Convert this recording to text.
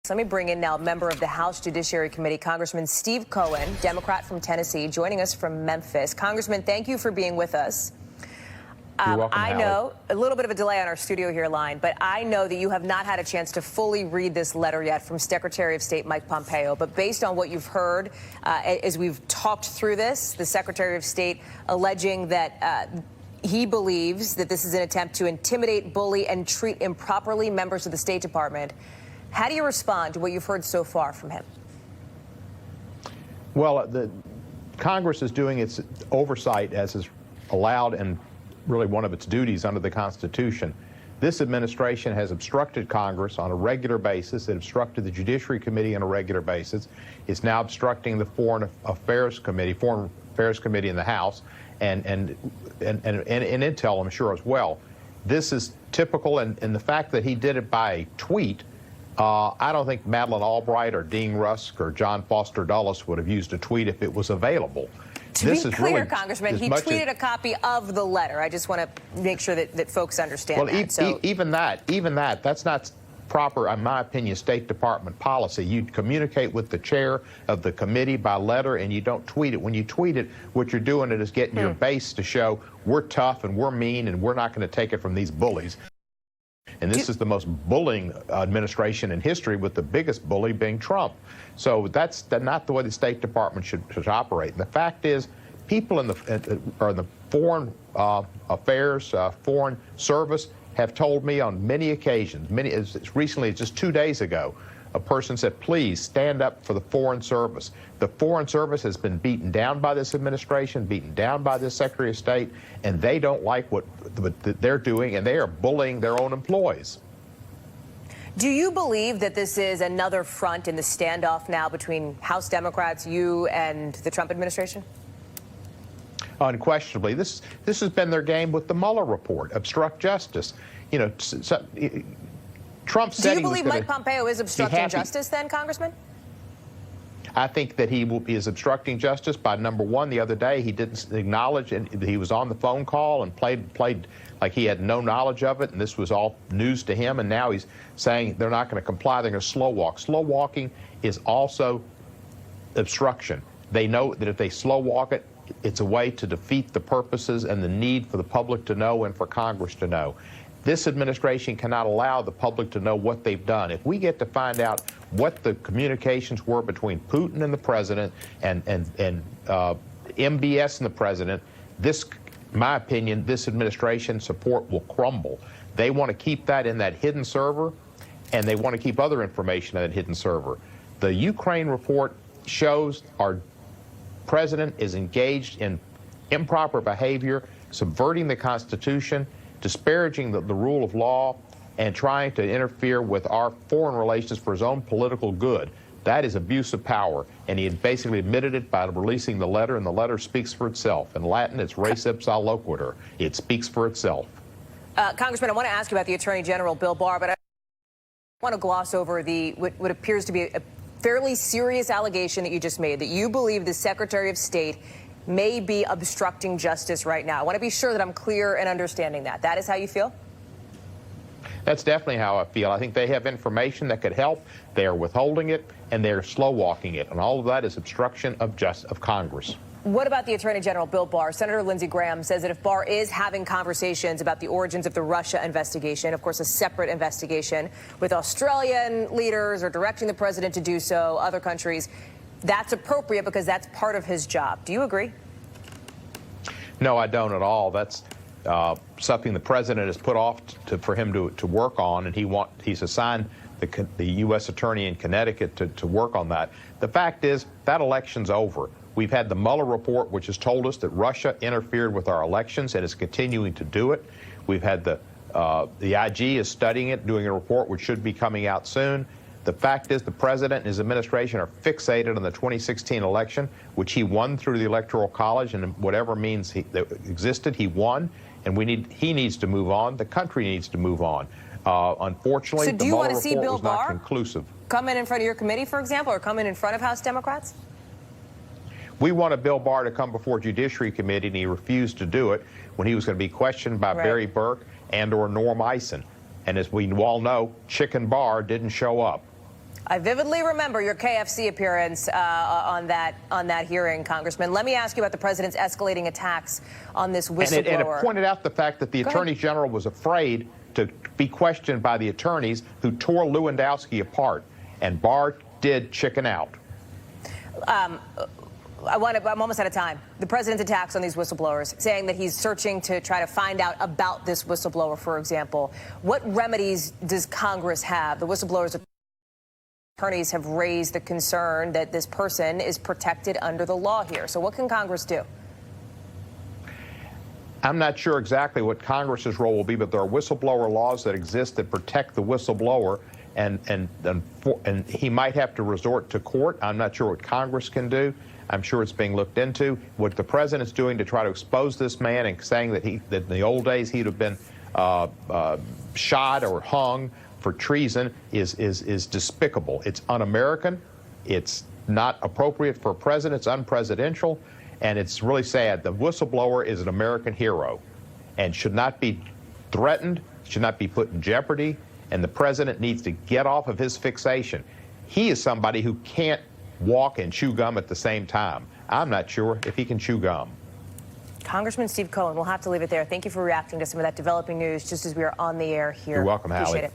Let me bring in now a member of the House Judiciary Committee, Congressman Steve Cohen, Democrat from Tennessee, joining us from Memphis. Congressman, thank you for being with us. You're welcome, I Hallie. know a little bit of a delay on our studio here line, but I know that you have not had a chance to fully read this letter yet from Secretary of State Mike Pompeo. But based on what you've heard as we've talked through this, the Secretary of State alleging that he believes that this is an attempt to intimidate, bully, and treat improperly members of the State Department. How do you respond to what you've heard so far from him? Well, the Congress is doing its oversight as is allowed and really one of its duties under the Constitution. This administration has obstructed Congress on a regular basis. It obstructed the Judiciary Committee on a regular basis. It's now obstructing the Foreign Affairs Committee in the House, and Intel, I'm sure, as well. This is typical, and the fact that he did it by a tweet, I don't think Madeleine Albright or Dean Rusk or John Foster Dulles would have used a tweet if it was available. To be clear, Congressman, he tweeted a copy of the letter. I just want to make sure that folks understand that. Even that's not proper, in my opinion, State Department policy. You communicate with the chair of the committee by letter, and you don't tweet it. When you tweet it, what you're doing is getting your base to show we're tough and we're mean and we're not going to take it from these bullies. And this is the most bullying administration in history, with the biggest bully being Trump. So that's not the way the State Department should operate. And the fact is, people in the Foreign Affairs, Foreign Service have told me on many occasions, as recently as just 2 days ago, a person said, please stand up for the Foreign Service. The Foreign Service has been beaten down by this administration, beaten down by this Secretary of State, and they don't like what they're doing, and they are bullying their own employees. Do you believe that this is another front in the standoff now between House Democrats, you, and the Trump administration? Unquestionably. This has been their game with the Mueller report, obstruct justice. You know, Trump said Do you believe Mike Pompeo is obstructing justice then, Congressman? I think that he is obstructing justice by, number one, the other day he didn't acknowledge, and he was on the phone call and played like he had no knowledge of it, and this was all news to him, and now he's saying they're not going to comply, they're going to slow walk. Slow walking is also obstruction. They know that if they slow walk it, it's a way to defeat the purposes and the need for the public to know and for Congress to know. This administration cannot allow the public to know what they've done. If we get to find out what the communications were between Putin and the president and MBS and the president, in my opinion, this administration support will crumble. They want to keep that in that hidden server, and they want to keep other information in that hidden server. The Ukraine report shows our president is engaged in improper behavior, subverting the Constitution, disparaging the rule of law, and trying to interfere with our foreign relations for his own political good. That is abuse of power, and he had basically admitted it by releasing the letter, and the letter speaks for itself. In Latin, it's res ipsa loquitur. It speaks for itself. Congressman, I want to ask you about the Attorney General, Bill Barr, but I want to gloss over what appears to be a fairly serious allegation that you just made, that you believe the Secretary of State may be obstructing justice right now. I want to be sure that I'm clear in understanding that. That is how you feel? That's definitely how I feel. I think they have information that could help. They are withholding it, and they are slow walking it. And all of that is obstruction of Congress. What about the Attorney General, Bill Barr? Senator Lindsey Graham says that if Barr is having conversations about the origins of the Russia investigation, of course, a separate investigation with Australian leaders or directing the president to do so, other countries, that's appropriate because that's part of his job. Do you agree? No, I don't at all. That's something the president has put off for him to work on, and he's assigned the U.S. attorney in Connecticut to work on that. The fact is that election's over. We've had the Mueller report, which has told us that Russia interfered with our elections and is continuing to do it. We've had the IG is studying it, doing a report which should be coming out soon. The fact is the president and his administration are fixated on the 2016 election, which he won through the Electoral College, and whatever means that existed, he won. And he needs to move on. The country needs to move on. Unfortunately, the Mueller report was not conclusive. Come in front of your committee, for example, or come in front of House Democrats? We wanted Bill Barr to come before Judiciary Committee, and he refused to do it when he was going to be questioned by Barry Burke and or Norm Eisen. And as we all know, Chicken Barr didn't show up. I vividly remember your KFC appearance on that hearing, Congressman. Let me ask you about the president's escalating attacks on this whistleblower. And it pointed out the fact that the Attorney General was afraid to be questioned by the attorneys who tore Lewandowski apart, and Barr did chicken out. I'm almost out of time. The president's attacks on these whistleblowers, saying that he's searching to try to find out about this whistleblower, for example. What remedies does Congress have? The whistleblowers' attorneys have raised the concern that this person is protected under the law here. So what can Congress do? I'm not sure exactly what Congress's role will be, but there are whistleblower laws that exist that protect the whistleblower, and he might have to resort to court. I'm not sure what Congress can do. I'm sure it's being looked into. What the president's doing to try to expose this man and saying that in the old days he'd have been shot or hung for treason is despicable. It's un-American. It's not appropriate for a president. It's unpresidential. And it's really sad. The whistleblower is an American hero and should not be threatened, should not be put in jeopardy. And the president needs to get off of his fixation. He is somebody who can't walk and chew gum at the same time. I'm not sure if he can chew gum. Congressman Steve Cohen, we'll have to leave it there. Thank you for reacting to some of that developing news just as we are on the air here. You're welcome, Hallie. Appreciate it.